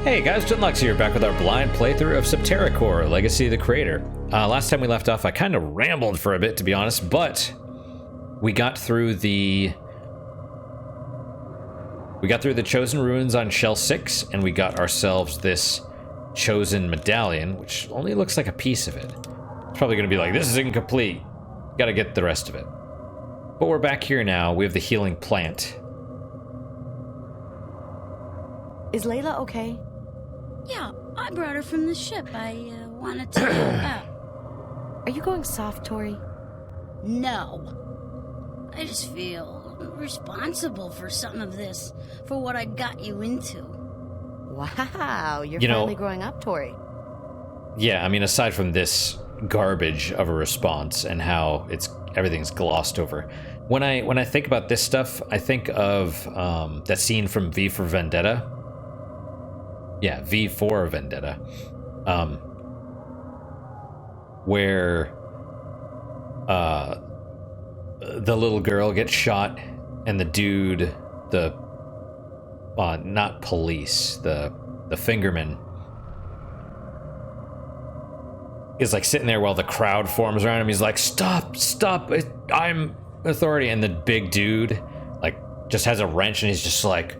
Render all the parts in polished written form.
Hey guys, Junlux here, back with our blind playthrough of Septerra Core, Legacy of the Creator. Last time we left off, I kind of rambled for a bit, to be honest, but we got through the Chosen Ruins on Shell 6, and we got ourselves this Chosen Medallion, which only looks like a piece of it. It's probably going to be like, this is incomplete. Gotta get the rest of it. But we're back here now. We have the healing plant. Is Layla okay? Yeah, I brought her from the ship. I wanted to help out. Are you going soft, Tori? No. I just feel responsible for some of this, for what I got you into. Wow, you're finally growing up, Tori. Yeah, I mean, aside from this garbage of a response and how everything's glossed over, when I think about this stuff, I think of that scene from V for Vendetta. Yeah, V for Vendetta, where the little girl gets shot, and the dude, not police, the fingerman, is like sitting there while the crowd forms around him. He's like, stop, I'm authority. And the big dude like just has a wrench and he's just like,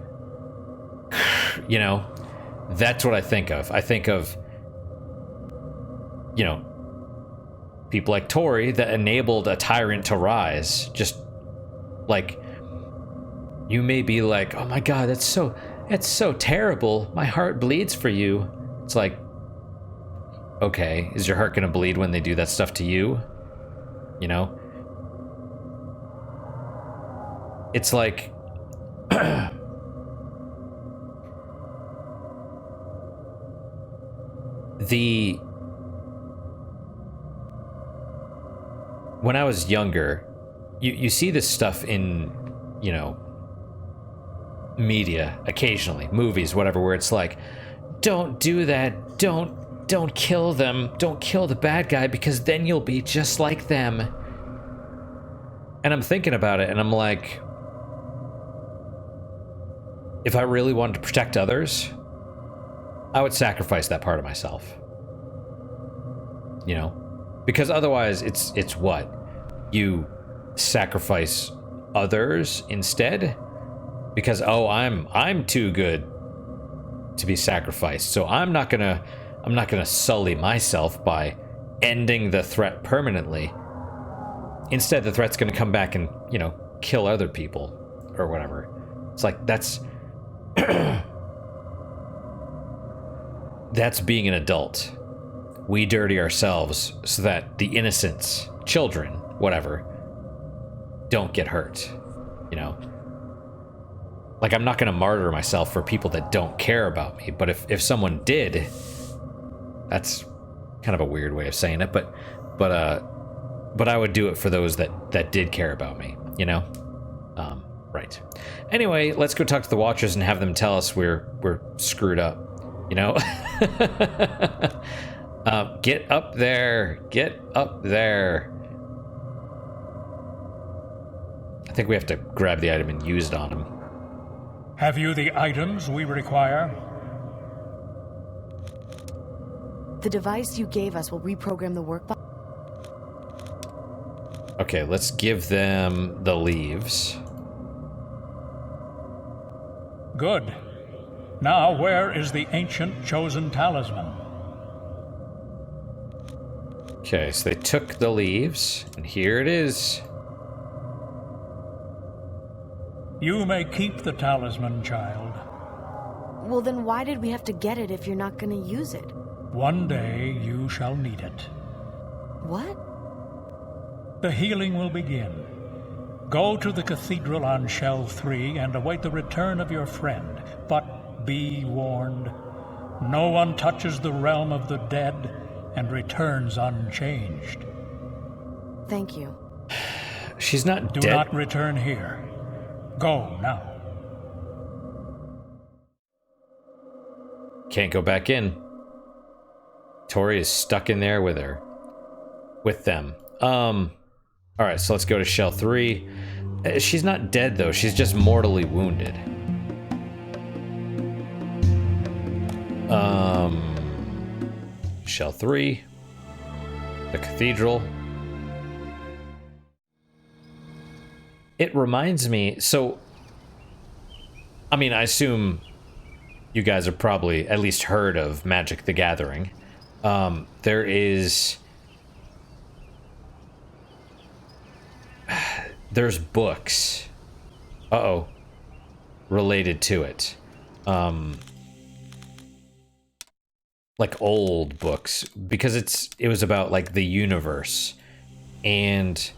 you know, that's what I think of. I think of, you know, people like Tori that enabled a tyrant to rise. Just like, you may be like, oh my God, that's so terrible. My heart bleeds for you. It's like, okay, is your heart gonna bleed when they do that stuff to you? You know? It's like when I was younger, you see this stuff in, you know, media occasionally, movies, whatever, where it's like, don't do that, don't kill them, don't kill the bad guy, because then you'll be just like them. And I'm thinking about it, and I'm like, if I really wanted to protect others, I would sacrifice that part of myself. You know? Because otherwise, it's what? You sacrifice others instead? Because, oh, I'm too good to be sacrificed, so I'm not gonna sully myself by ending the threat permanently. Instead, the threat's gonna come back and, you know, kill other people or whatever. It's like, that's that's being an adult. We dirty ourselves so that the innocents, children, whatever, don't get hurt, you know? Like, I'm not going to martyr myself for people that don't care about me, but if someone did, that's kind of a weird way of saying it, but I would do it for those that did care about me, you know? Right. Anyway, let's go talk to the Watchers and have them tell us we're screwed up, you know? Get up there. Get up there. I think we have to grab the item and use it on him. Have you the items we require? The device you gave us will reprogram the workbox. Okay, let's give them the leaves. Good. Now, where is the ancient chosen talisman? Okay, so they took the leaves, and here it is. You may keep the talisman, child. Well, then why did we have to get it if you're not going to use it? One day you shall need it. What? The healing will begin. Go to the cathedral on Shell 3 and await the return of your friend. But be warned, no one touches the realm of the dead and returns unchanged. Thank you. She's not dead. Do not return here. Go now. Can't go back in. Tori is stuck in there with them. All right, so let's go to Shell 3. She's not dead though. She's just mortally wounded. Shell 3. The cathedral. It reminds me, so, I mean, I assume you guys have probably at least heard of Magic the Gathering. There's books, related to it. Like old books, because it was about like the universe, and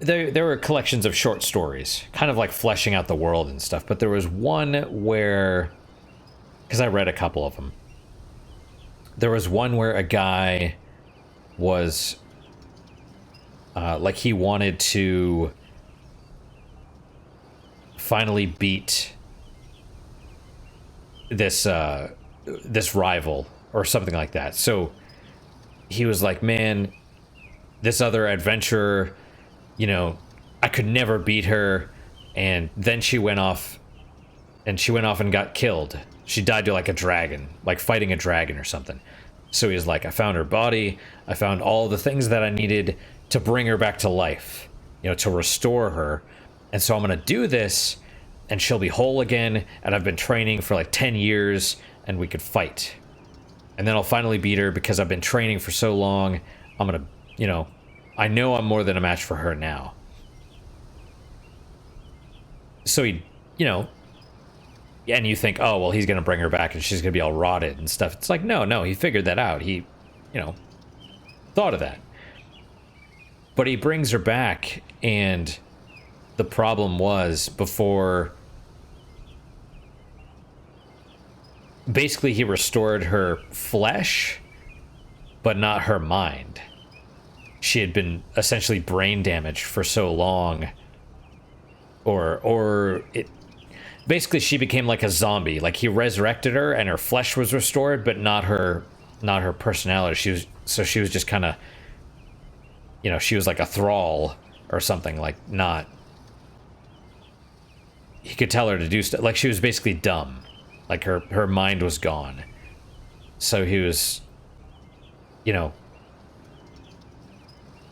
there were collections of short stories, kind of like fleshing out the world and stuff. But there was one where, because I read a couple of them, there was one where a guy was like he wanted to finally beat this rival or something like that. So he was like, man, this other adventurer, you know, I could never beat her. And then she went off and got killed. She died to like a dragon, like fighting a dragon or something. So he was like, I found her body. I found all the things that I needed to bring her back to life, you know, to restore her. And so I'm going to do this and she'll be whole again. And I've been training for like 10 years and we could fight. And then I'll finally beat her because I've been training for so long. I'm going to, you know I'm more than a match for her now. So he, you know, and you think, oh, well, he's going to bring her back and she's going to be all rotted and stuff. It's like, no, he figured that out. He, you know, thought of that. But he brings her back, and the problem was before... Basically, he restored her flesh, but not her mind. She had been essentially brain damaged for so long. Or it... Basically, she became like a zombie. Like, he resurrected her, and her flesh was restored, but not her personality. She was just kind of... You know, she was like a thrall or something, like not... He could tell her to do stuff. Like, she was basically dumb. Like, her mind was gone. So he was... You know...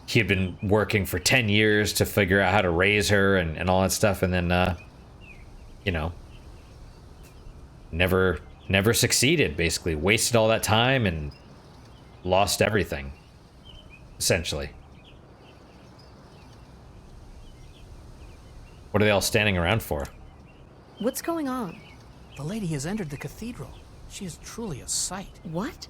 He had been working for 10 years to figure out how to raise her and all that stuff, and then, you know... Never succeeded, basically. Wasted all that time and lost everything. Essentially. What are they all standing around for? What's going on? The lady has entered the cathedral. She is truly a sight. What?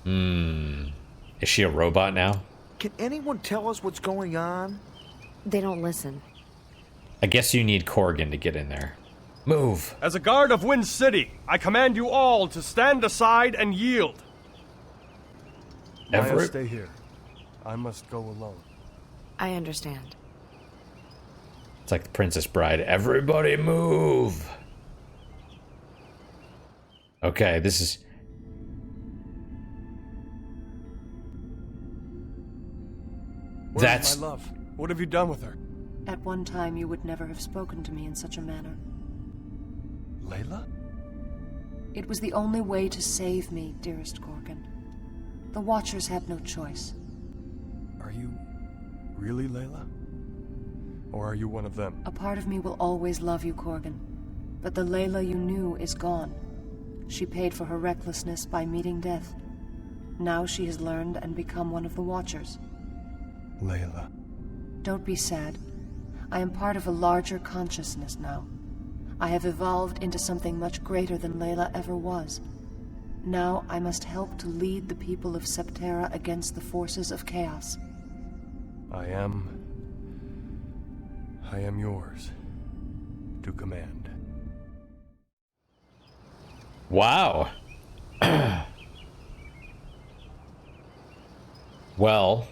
Is she a robot now? Can anyone tell us what's going on? They don't listen. I guess you need Corgan to get in there. Move! As a guard of Wind City, I command you all to stand aside and yield. Maya, stay here. I must go alone. I understand. It's like the Princess Bride. Everybody move! Okay, this is... Where's my love? What have you done with her? At one time, you would never have spoken to me in such a manner. Layla? It was the only way to save me, dearest Corgan. The Watchers had no choice. Are you really Layla? Or are you one of them? A part of me will always love you, Corgan. But the Layla you knew is gone. She paid for her recklessness by meeting death. Now she has learned and become one of the Watchers. Layla. Don't be sad. I am part of a larger consciousness now. I have evolved into something much greater than Layla ever was. Now I must help to lead the people of Septerra against the forces of chaos. I am yours to command. Wow. Well...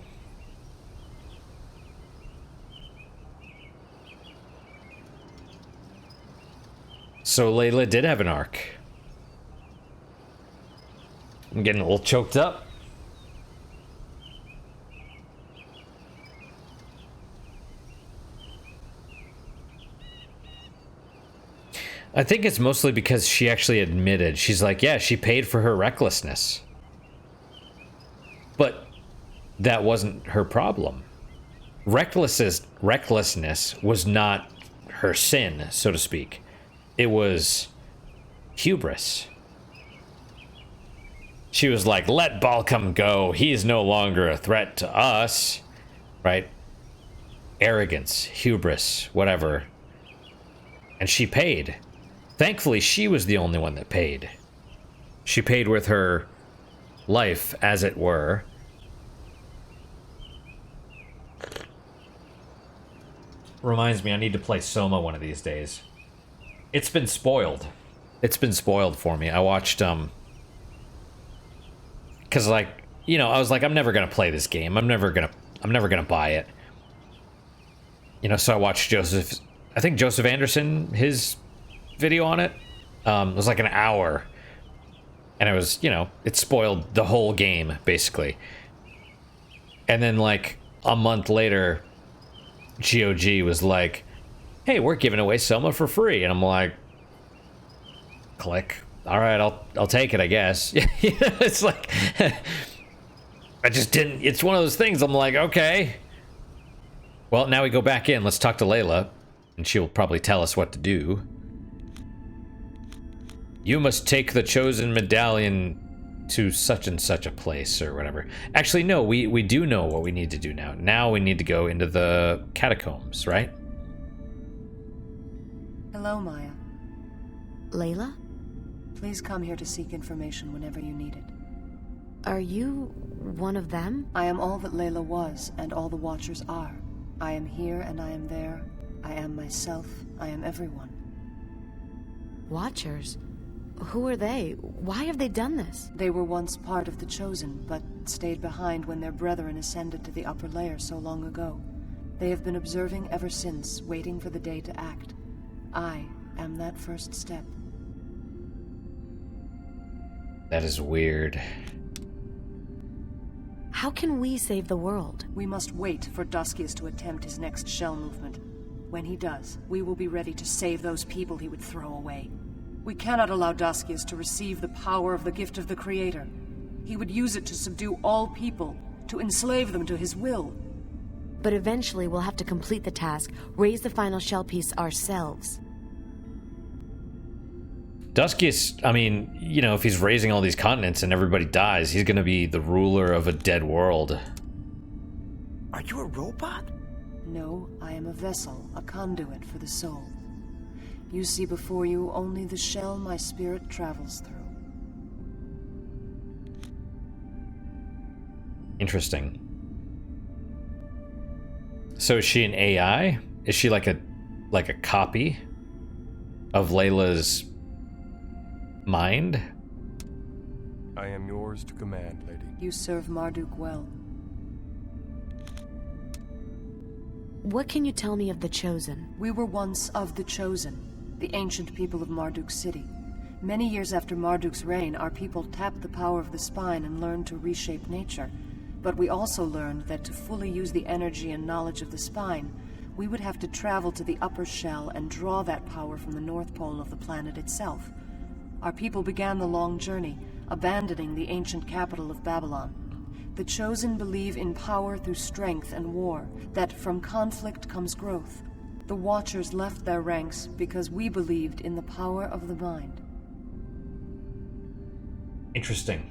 So Layla did have an arc. I'm getting a little choked up. I think it's mostly because she actually admitted. She's like, yeah, she paid for her recklessness. But that wasn't her problem. Recklessness was not her sin, so to speak. It was hubris. She was like, let Balcom go. He is no longer a threat to us. Right? Arrogance, hubris, whatever. And she paid. Thankfully, she was the only one that paid. She paid with her life, as it were. Reminds me, I need to play Soma one of these days. It's been spoiled. It's been spoiled for me. I watched, because, like, you know, I was like, I'm never gonna play this game. I'm never gonna buy it. You know, so I watched I think Joseph Anderson, his video on it. It was like an hour. And it was, you know, it spoiled the whole game, basically. And then, like, a month later, GOG was like, hey, we're giving away Soma for free. And I'm like, click. All right, I'll take it, I guess. It's like, I just didn't, it's one of those things. I'm like, okay. Well, now we go back in. Let's talk to Layla, and she'll probably tell us what to do. You must take the chosen medallion to such and such a place, or whatever. Actually, no, we do know what we need to do now. Now we need to go into the catacombs, right? Hello, Maya. Layla? Please come here to seek information whenever you need it. Are you one of them? I am all that Layla was, and all the Watchers are. I am here and I am there. I am myself. I am everyone. Watchers? Who are they? Why have they done this? They were once part of the Chosen, but stayed behind when their brethren ascended to the upper layer so long ago. They have been observing ever since, waiting for the day to act. I am that first step. That is weird. How can we save the world? We must wait for Duskius to attempt his next shell movement. When he does, we will be ready to save those people he would throw away. We cannot allow Duskius to receive the power of the gift of the Creator. He would use it to subdue all people, to enslave them to his will. But eventually we'll have to complete the task, raise the final shell piece ourselves. Duskius, I mean, you know, if he's raising all these continents and everybody dies, he's gonna be the ruler of a dead world. Are you a robot? No, I am a vessel, a conduit for the soul. You see before you only the shell my spirit travels through. Interesting. So is she an AI? Is she like a copy of Layla's mind? I am yours to command, lady. You serve Marduk well. What can you tell me of the Chosen? We were once of the Chosen, the ancient people of Marduk City. Many years after Marduk's reign, our people tapped the power of the spine and learned to reshape nature. But we also learned that to fully use the energy and knowledge of the spine, we would have to travel to the upper shell and draw that power from the North Pole of the planet itself. Our people began the long journey, abandoning the ancient capital of Babylon. The Chosen believe in power through strength and war, that from conflict comes growth. The Watchers left their ranks because we believed in the power of the mind. Interesting.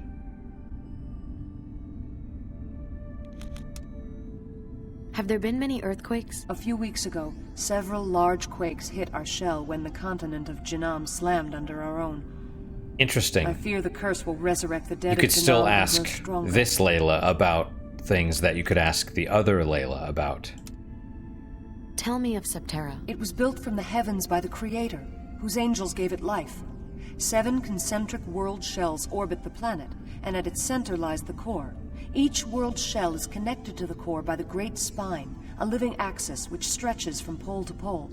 Have there been many earthquakes? A few weeks ago, several large quakes hit our shell when the continent of Janam slammed under our own. Interesting. I fear the curse will resurrect the dead. You could of still Janam and ask grow stronger. this Layla about things that you could ask the other Layla about. Tell me of Septerra. It was built from the heavens by the Creator, whose angels gave it life. 7 concentric world shells orbit the planet, and at its center lies the core. Each world shell is connected to the core by the Great Spine, a living axis which stretches from pole to pole.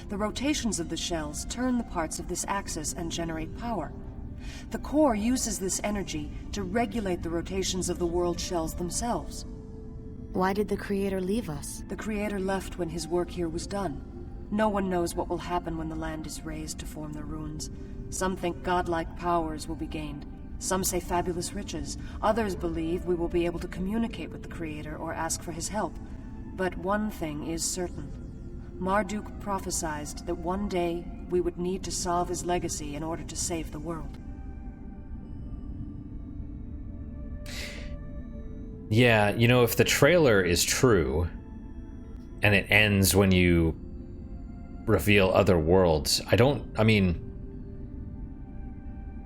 The rotations of the shells turn the parts of this axis and generate power. The core uses this energy to regulate the rotations of the world shells themselves. Why did the Creator leave us? The Creator left when his work here was done. No one knows what will happen when the land is razed to form the ruins. Some think godlike powers will be gained. Some say fabulous riches. Others believe we will be able to communicate with the Creator or ask for his help. But one thing is certain. Marduk prophesied that one day we would need to solve his legacy in order to save the world. Yeah, you know, if the trailer is true, and it ends when you reveal other worlds, I mean,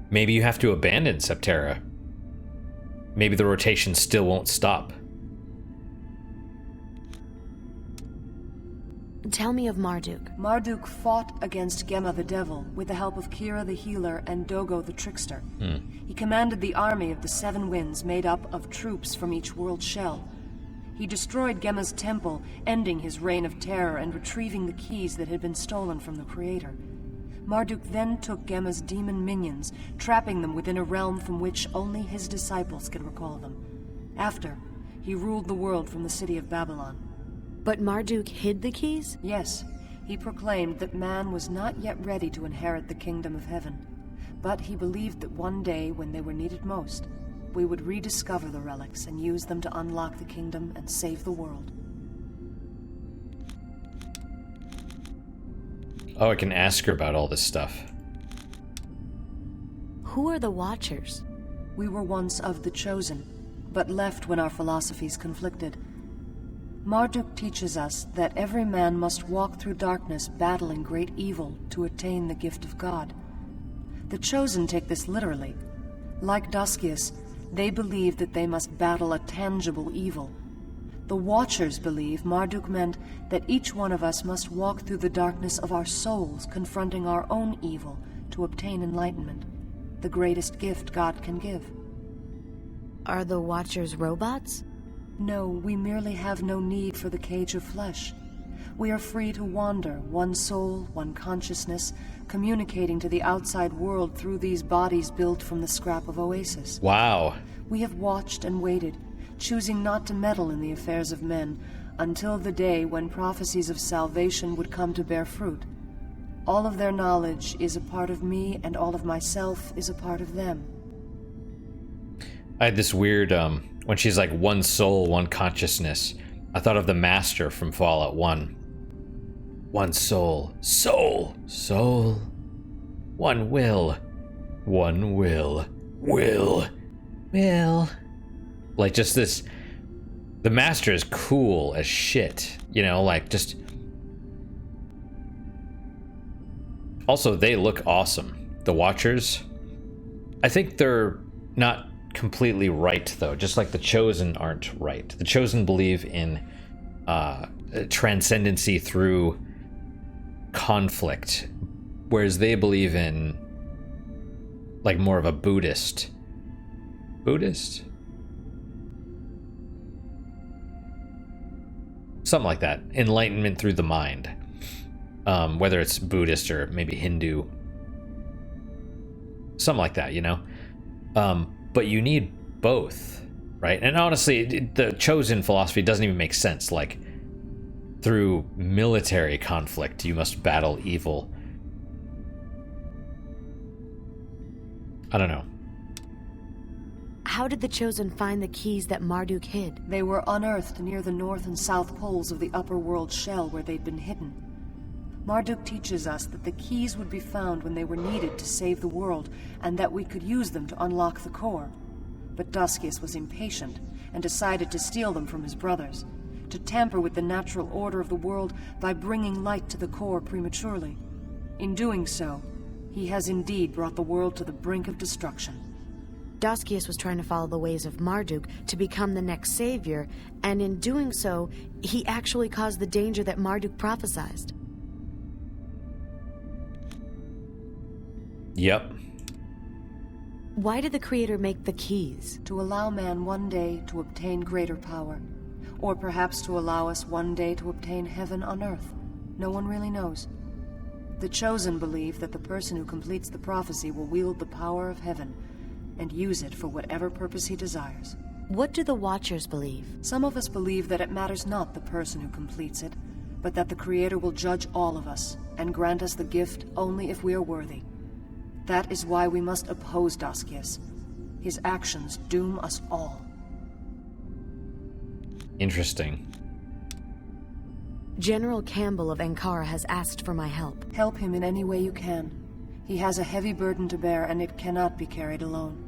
maybe you have to abandon Septerra. Maybe the rotation still won't stop. Tell me of Marduk. Marduk fought against Gemma the Devil with the help of Kira the Healer and Dogo the Trickster. He commanded the army of the Seven Winds made up of troops from each world shell. He destroyed Gemma's temple, ending his reign of terror and retrieving the keys that had been stolen from the Creator. Marduk then took Gemma's demon minions, trapping them within a realm from which only his disciples could recall them. After, he ruled the world from the city of Babylon. But Marduk hid the keys? Yes, he proclaimed that man was not yet ready to inherit the kingdom of heaven. But he believed that one day, when they were needed most, we would rediscover the relics and use them to unlock the kingdom and save the world. Oh, I can ask her about all this stuff. Who are the Watchers? We were once of the Chosen, but left when our philosophies conflicted. Marduk teaches us that every man must walk through darkness battling great evil to attain the gift of God. The Chosen take this literally. Like Duskius, they believe that they must battle a tangible evil. The Watchers believe Marduk meant that each one of us must walk through the darkness of our souls, confronting our own evil to obtain enlightenment, the greatest gift God can give. Are the Watchers robots? No, we merely have no need for the cage of flesh. We are free to wander, one soul, one consciousness, communicating to the outside world through these bodies built from the scrap of Oasis. Wow. We have watched and waited, choosing not to meddle in the affairs of men, until the day when prophecies of salvation would come to bear fruit. All of their knowledge is a part of me, and all of myself is a part of them. I had this weird, when she's like one soul, one consciousness, I thought of the Master from Fallout 1. One soul, soul, soul. One will, will. Like, just this, the Master is cool as shit, you know, like, just. Also, they look awesome. The Watchers, I think they're not completely right, though, just like the Chosen aren't right. The Chosen believe in transcendency through conflict, whereas they believe in, like, more of a Buddhist something like that, enlightenment through the mind, whether it's Buddhist or maybe Hindu, something like that, you know. But you need both, right? And honestly, the Chosen philosophy doesn't even make sense. Like, through military conflict, you must battle evil. I don't know. How did the Chosen find the keys that Marduk hid? They were unearthed near the north and south poles of the upper world shell where they'd been hidden. Marduk teaches us that the keys would be found when they were needed to save the world, and that we could use them to unlock the core. But Duskius was impatient, and decided to steal them from his brothers, to tamper with the natural order of the world by bringing light to the core prematurely. In doing so, he has indeed brought the world to the brink of destruction. Duskius was trying to follow the ways of Marduk to become the next savior, and in doing so, he actually caused the danger that Marduk prophesied. Yep. Why did the Creator make the keys? To allow man one day to obtain greater power, or perhaps to allow us one day to obtain heaven on earth. No one really knows. The Chosen believe that the person who completes the prophecy will wield the power of heaven and use it for whatever purpose he desires. What do the Watchers believe? Some of us believe that it matters not the person who completes it, but that the Creator will judge all of us and grant us the gift only if we are worthy. That is why we must oppose Daskius. His actions doom us all. Interesting. General Campbell of Ankara has asked for my help. Help him in any way you can. He has a heavy burden to bear, and it cannot be carried alone.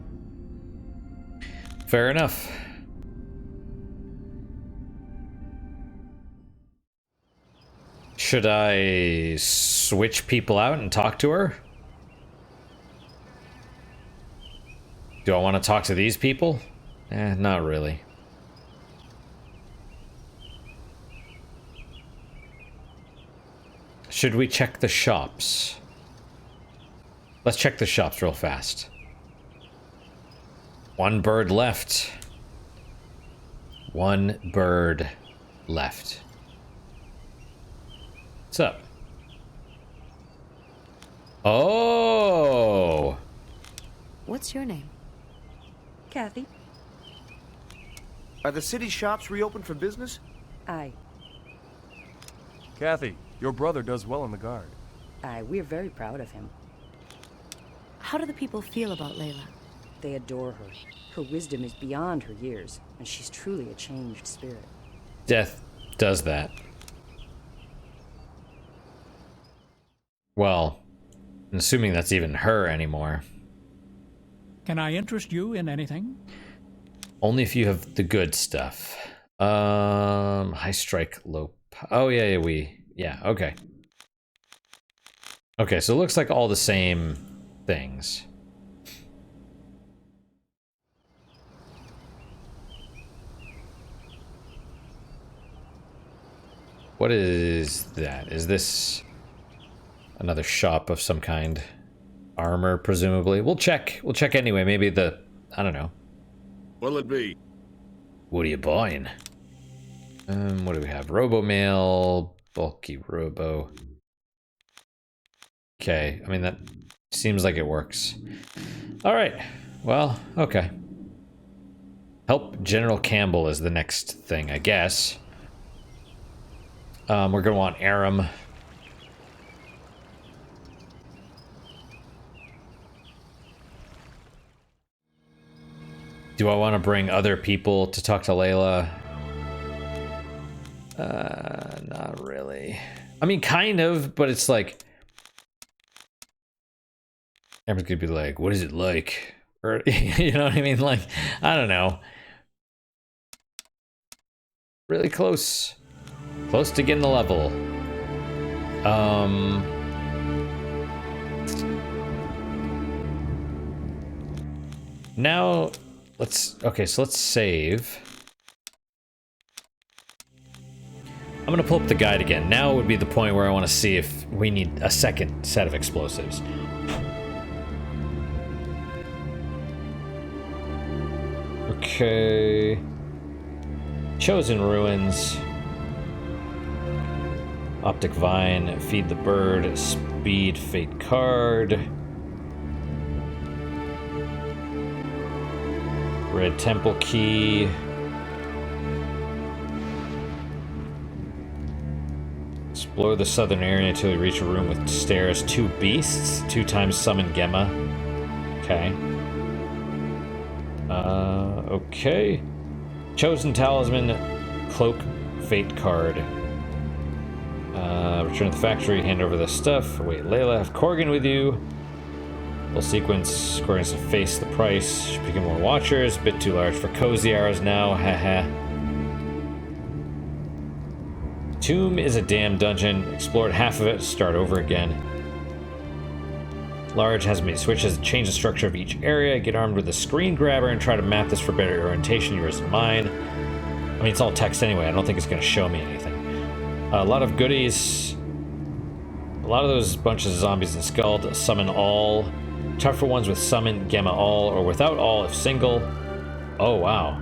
Fair enough. Should I switch people out and talk to her? Do I want to talk to these people? Not really. Should we check the shops? Let's check the shops real fast. One bird left. One bird left. What's up? Oh! What's your name? Kathy? Are the city shops reopened for business? Aye. Kathy, your brother does well in the guard. Aye, we're very proud of him. How do the people feel about Layla? They adore her. Her wisdom is beyond her years, and she's truly a changed spirit. Death does that. Well, I'm assuming that's even her anymore. Can I interest you in anything? Only if you have the good stuff. High strike, low. Oh yeah, yeah. Okay. Okay, so it looks like all the same things. What is that? Is this another shop of some kind? Armor, presumably. We'll check. We'll check anyway. Maybe I don't know. What'll it be? What are you buying? What do we have? Robo-mail, bulky robo. Okay, I mean, that seems like it works. All right, well, okay. Help General Campbell is the next thing, I guess. We're gonna want Aram. Do I want to bring other people to talk to Layla? Not really. I mean, kind of, but it's like... Everyone's gonna be like, what is it like? Or, you know what I mean? Like, I don't know. Really close. Close to getting the level. Now... Okay, so let's save. I'm gonna pull up the guide again. Now would be the point where I want to see if we need a second set of explosives. Okay. Chosen Ruins. Optic Vine, Feed the Bird, Speed, Fate Card. Red Temple Key. Explore the southern area until you reach a room with stairs. 2 beasts. 2 times summon Gemma. Okay. Okay. Chosen Talisman. Cloak. Fate Card. Return to the factory. Hand over the stuff. Wait, Layla, have Corgan with you. Full sequence. Corgan has to face the price. Picking more watchers. Bit too large for cozy hours now. Haha. Tomb is a damn dungeon. Explored half of it. Start over again. Large has many switches to change the structure of each area. Get armed with a screen grabber and try to map this for better orientation. Yours and mine. I mean, it's all text anyway. I don't think it's going to show me anything. A lot of goodies. A lot of those bunches of zombies and Skald. Summon all. Tougher ones with summon, Gemma all, or without all if single. Oh, wow.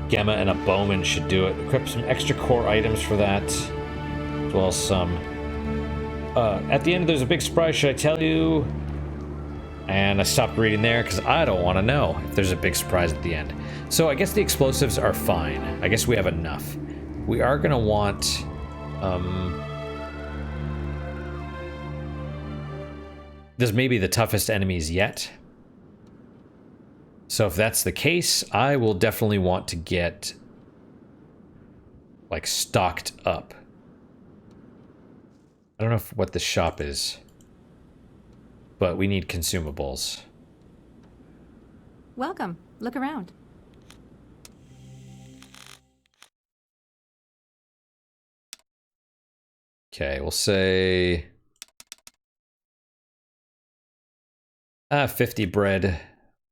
Gemma and a bowman should do it. Equip some extra core items for that. As well as some. At the end, there's a big surprise. Should I tell you? And I stopped reading there because I don't want to know if there's a big surprise at the end. So I guess the explosives are fine. I guess we have enough. We are going to want This may be the toughest enemies yet. So if that's the case, I will definitely want to get, like, stocked up. I don't know what the shop is, but we need consumables. Welcome. Look around. Okay, we'll say 50 bread,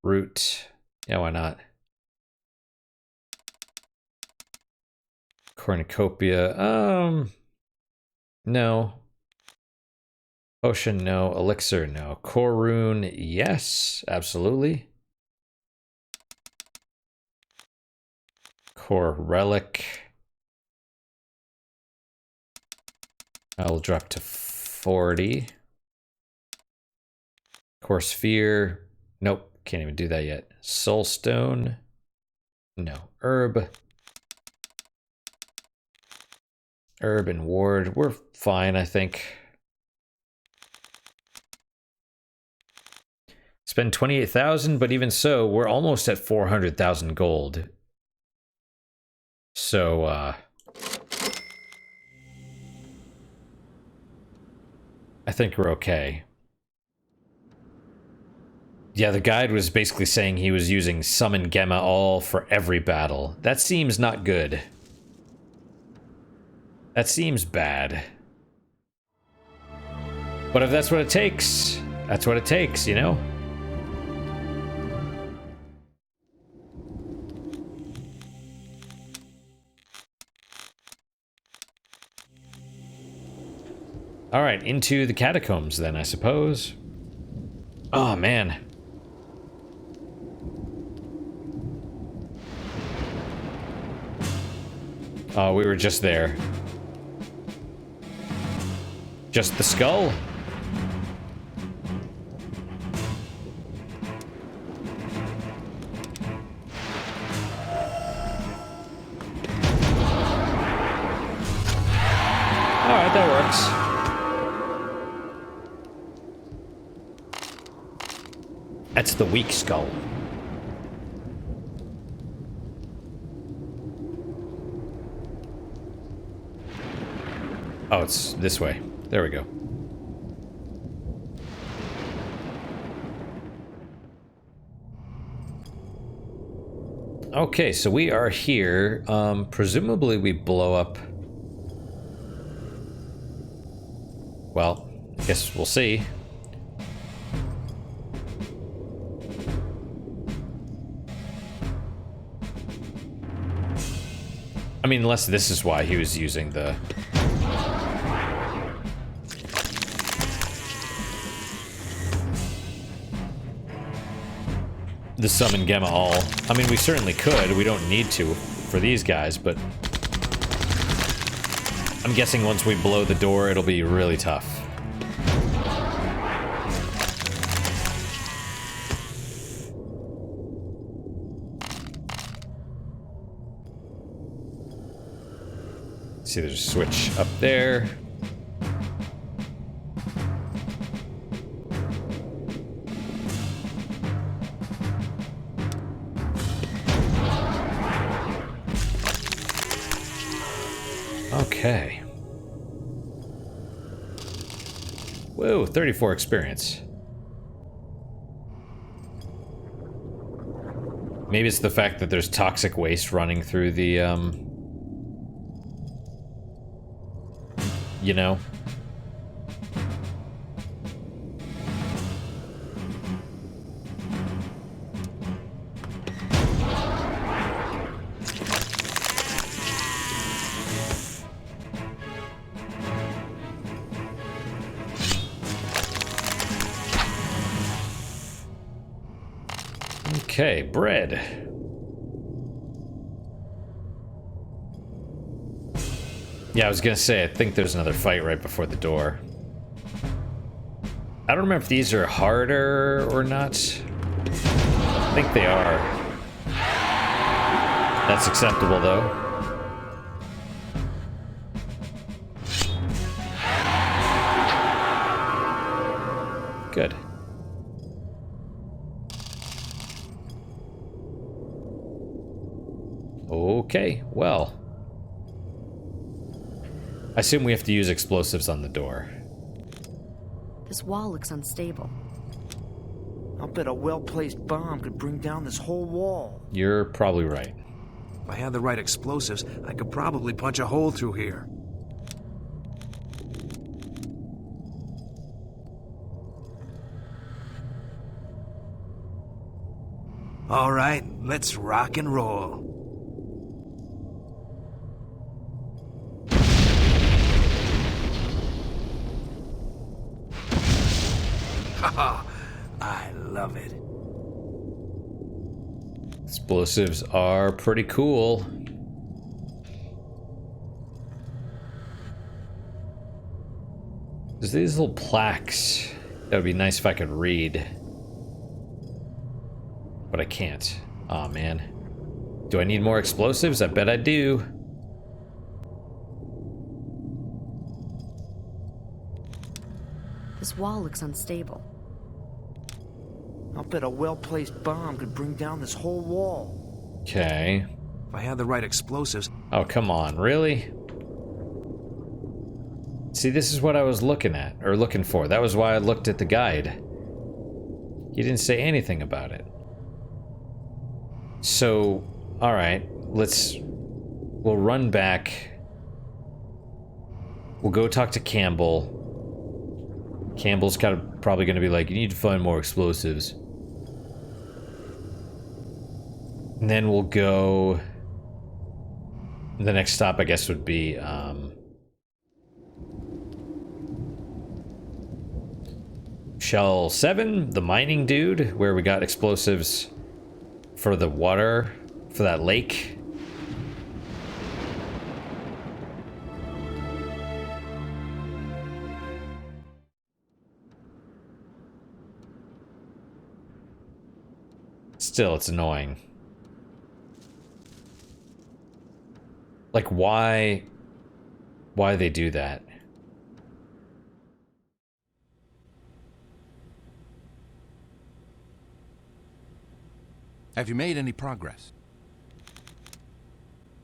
root. Yeah, why not? Cornucopia. No. Potion, no. Elixir, no. Core rune, yes, absolutely. Core relic. I'll drop to 40. Core sphere. Nope, can't even do that yet. Soul stone. No. Herb. Herb and ward. We're fine, I think. Spend 28,000, but even so, we're almost at 400,000 gold. So, I think we're okay. Yeah, the guide was basically saying he was using Summon Gemma all for every battle. That seems not good. That seems bad. But if that's what it takes, that's what it takes, you know? All right, into the catacombs then, I suppose. Oh, man. Oh, we were just there. Just the skull? Alright, that works. That's the weak skull. Oh, it's this way. There we go. Okay, so we are here. Presumably we blow up. Well, I guess we'll see. I mean, unless this is why he was using the... the summon Gemma all. I mean, we certainly could. We don't need to for these guys, but... I'm guessing once we blow the door, it'll be really tough. See, there's a switch up there. Okay. Whoa, 34 experience. Maybe it's the fact that there's toxic waste running through the, you know? Okay, bread. Yeah, I was gonna say, I think there's another fight right before the door. I don't remember if these are harder or not. I think they are. That's acceptable, though. Good. Okay, well. I assume we have to use explosives on the door. This wall looks unstable. I'll bet a well-placed bomb could bring down this whole wall. You're probably right. If I had the right explosives, I could probably punch a hole through here. All right, let's rock and roll. Haha, I love it. Explosives are pretty cool. There's these little plaques that would be nice if I could read. But I can't. Aw, man. Do I need more explosives? I bet I do. This wall looks unstable. I'll bet a well-placed bomb could bring down this whole wall. Okay. If I had the right explosives... Oh, come on. Really? See, this is what I was looking at, or looking for. That was why I looked at the guide. You didn't say anything about it. So, alright, we'll run back. We'll go talk to Campbell. Campbell's probably going to be like, you need to find more explosives. And then we'll go... The next stop, I guess, would be, Shell 7, the mining dude, where we got explosives for the water, for that lake. Still, it's annoying. Like, why they do that? Have you made any progress?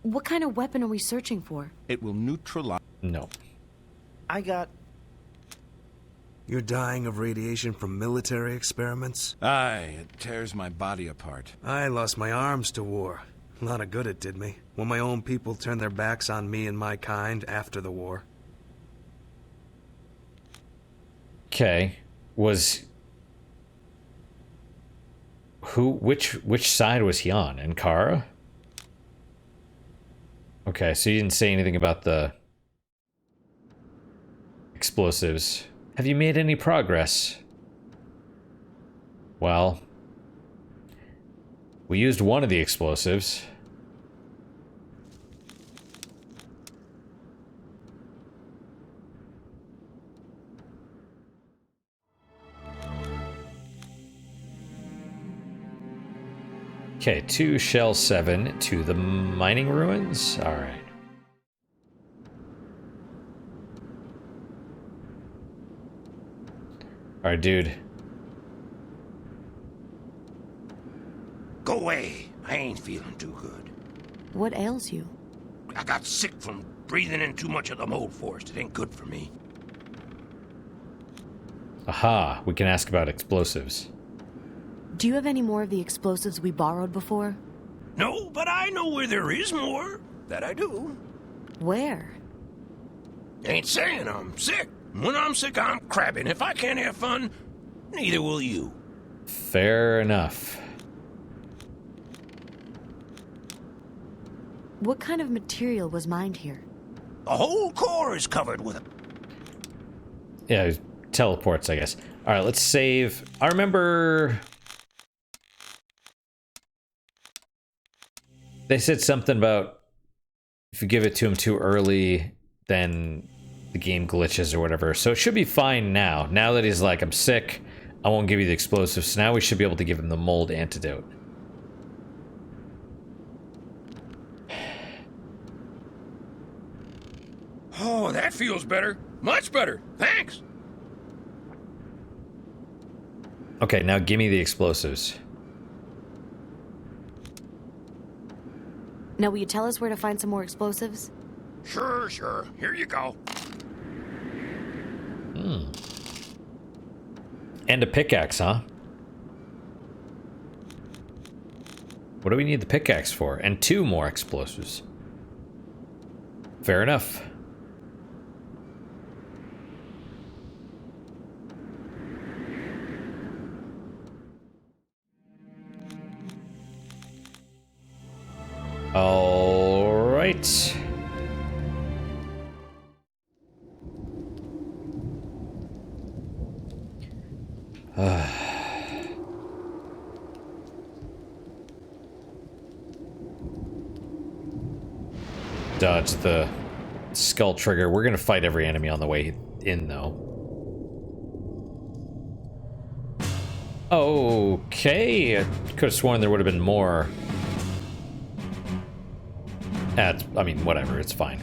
What kind of weapon are we searching for? It will neutralize... No. I got... You're dying of radiation from military experiments? Aye, it tears my body apart. I lost my arms to war. A lot of good it did me. When my own people turned their backs on me and my kind after the war. Okay. Was... Which side was he on? Ankara? Okay, so you didn't say anything about the explosives. Have you made any progress? Well, we used one of the explosives. Okay, 2 Shell 7 to the mining ruins. All right. All right, dude. Go away. I ain't feeling too good. What ails you? I got sick from breathing in too much of the mold forest. It ain't good for me. Aha, we can ask about explosives. Do you have any more of the explosives we borrowed before? No, but I know where there is more. That I do. Where? Ain't saying I'm sick. When I'm sick, I'm crabbing. If I can't have fun, neither will you. Fair enough. What kind of material was mined here? The whole core is covered with it. Yeah, teleports, I guess. All right, let's save. I remember... They said something about if you give it to him too early, then the game glitches or whatever. So it should be fine now. Now that he's like, I'm sick, I won't give you the explosives. So now we should be able to give him the mold antidote. Oh, that feels better. Much better. Thanks. Okay, now give me the explosives. Now, will you tell us where to find some more explosives? Sure. Here you go. And a pickaxe, huh? What do we need the pickaxe for? And 2 more explosives. Fair enough. All right. Dodge the skull trigger. We're gonna fight every enemy on the way in, though. Okay. I could have sworn there would have been more. I mean, whatever. It's fine.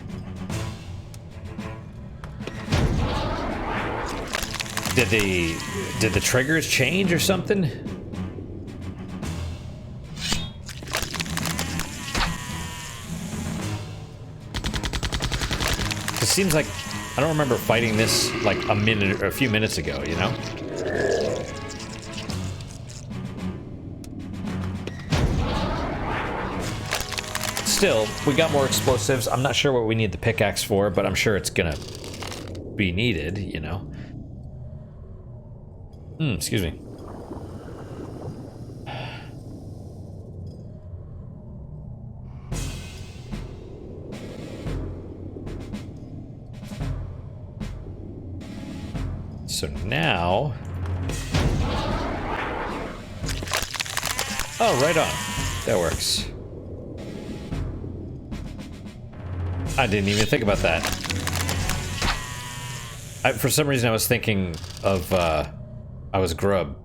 Did the triggers change or something? It seems like I don't remember fighting this like a minute or a few minutes ago, you know? Still, we got more explosives. I'm not sure what we need the pickaxe for, but I'm sure it's gonna be needed, you know? Excuse me. So now... Oh, right on. That works. I didn't even think about that. For some reason I was thinking of, I was grub.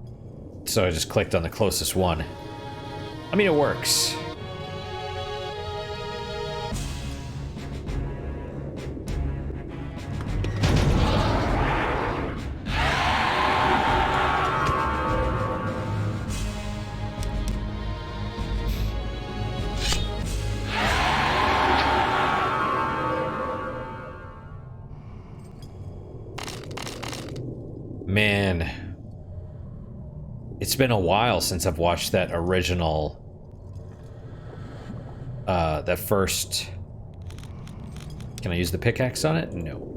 So I just clicked on the closest one. I mean, it works. Man, it's been a while since I've watched that original, that first... Can I use the pickaxe on it? No.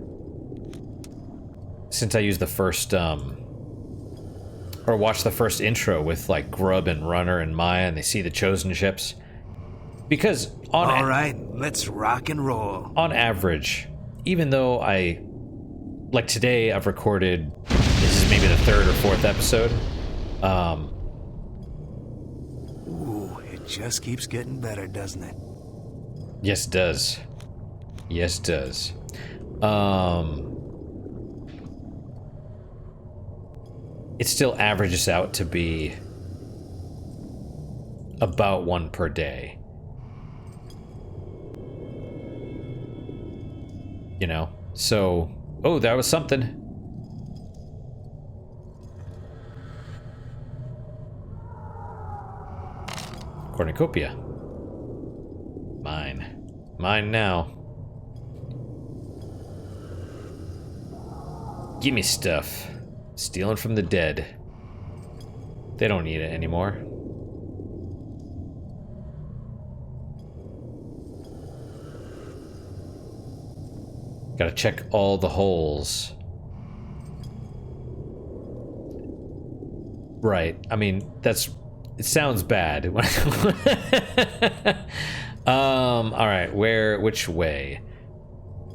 Since I used the first, or watched the first intro with, like, Grub and Runner and Maya, and they see the Chosen ships. Because on... All right, let's rock and roll. On average, even though like today I've recorded... This is maybe the 3rd or 4th episode. Ooh, it just keeps getting better, doesn't it? Yes, it does. Yes, it does. It still averages out to be about 1 per day. You know? So, oh, that was something. Cornucopia. Mine. Mine now. Gimme stuff. Stealing from the dead. They don't need it anymore. Gotta check all the holes. Right. I mean, that's... It sounds bad. All right, which way?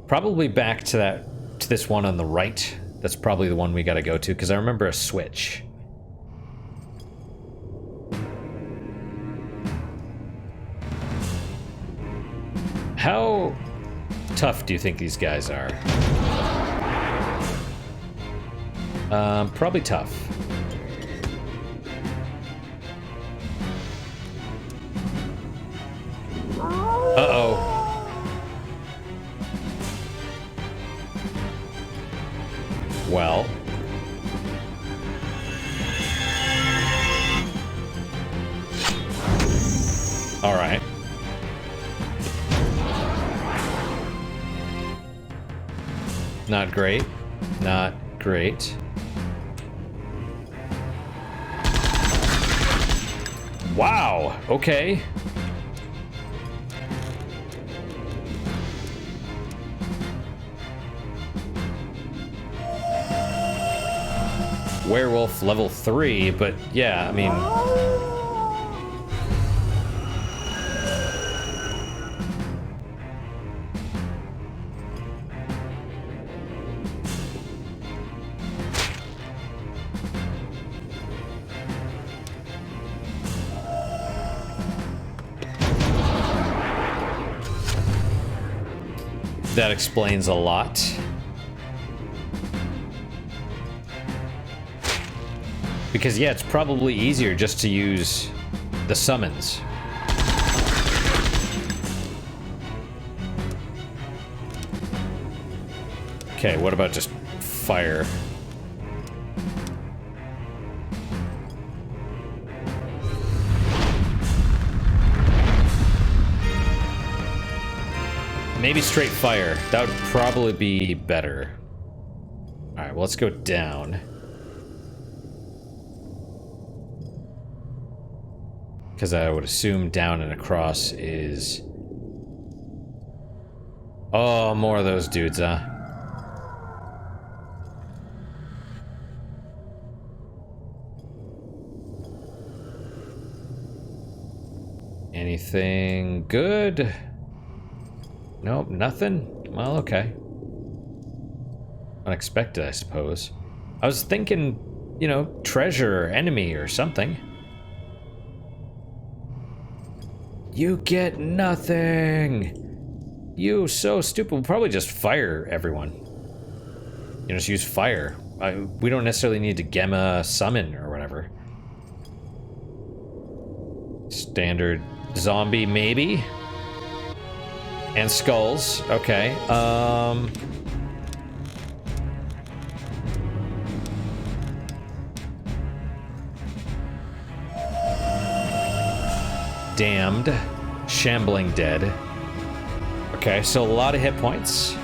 Probably back to this one on the right. That's probably the one we gotta go to, because I remember a switch. How tough do you think these guys are? Probably tough. Uh-oh. Well. right. Not great. Not great. Wow, okay. Werewolf level 3, but yeah, I mean... That explains a lot. Because, yeah, it's probably easier just to use the summons. Okay, what about just fire? Maybe straight fire. That would probably be better. Alright, well, let's go down. Because I would assume down and across is... Oh, more of those dudes, huh? Anything good? Nope, nothing? Well, okay. Unexpected, I suppose. I was thinking, you know, treasure or enemy or something. You get nothing! You so stupid. We'll probably just fire everyone. You know, just use fire. We don't necessarily need to Gemma summon or whatever. Standard zombie, maybe? And skulls, okay. Damned. Shambling dead. Okay, so a lot of hit points.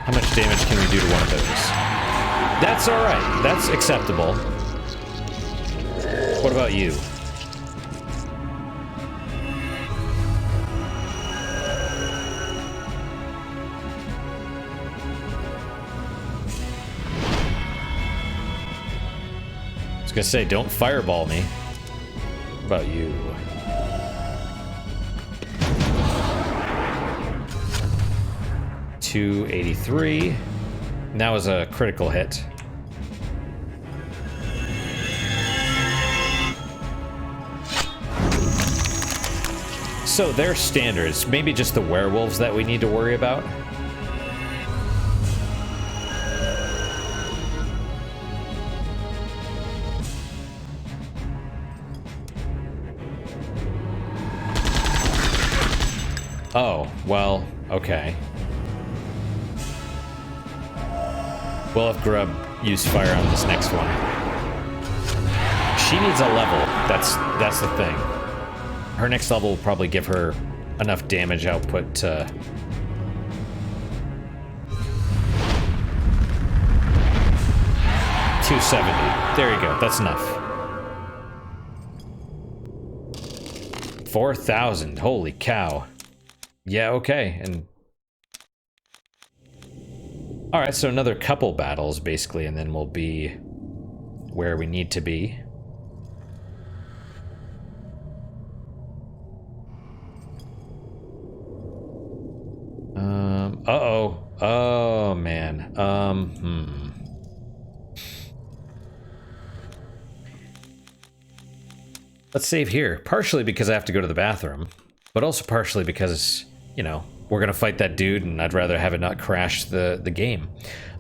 How much damage can we do to one of those? That's alright. That's acceptable. What about you? I was gonna say, don't fireball me. What about you? $283. And that was a critical hit. So they're standards. Maybe just the werewolves that we need to worry about. Oh, well, okay. We'll have Grub use fire on this next one. She needs a level. That's the thing. Her next level will probably give her enough damage output to... $270. There you go. That's enough. 4,000. Holy cow. Yeah, okay. And all right, so another couple battles basically, and then we'll be where we need to be. Uh-oh. Oh, man. Let's save here. Partially because I have to go to the bathroom, but also partially because, you know, we're gonna fight that dude, and I'd rather have it not crash the game.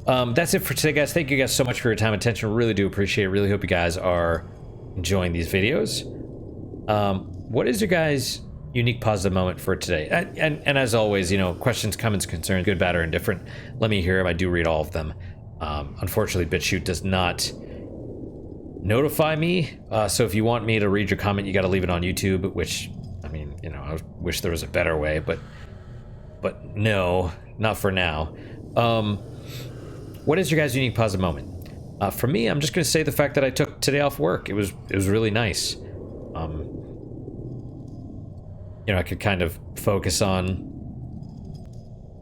That's it for today, guys. Thank you guys so much for your time and attention. Really do appreciate it. Really hope you guys are enjoying these videos. What is your guys' unique positive moment for today. And as always, you know, questions, comments, concerns, good, bad, or indifferent, let me hear them. I do read all of them. Unfortunately, BitChute does not notify me. So if you want me to read your comment, you got to leave it on YouTube, which, I mean, you know, I wish there was a better way, but no, not for now. What is your guys' unique positive moment? For me, I'm just going to say the fact that I took today off work. It was really nice. You know, I could kind of focus on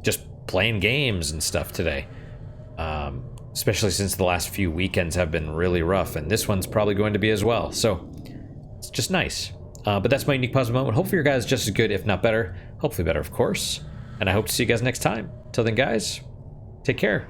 just playing games and stuff today. Especially since the last few weekends have been really rough, and this one's probably going to be as well. So it's just nice. But that's my unique positive moment. Hopefully your guys just as good, if not better. Hopefully better, of course. And I hope to see you guys next time. Till then, guys, take care.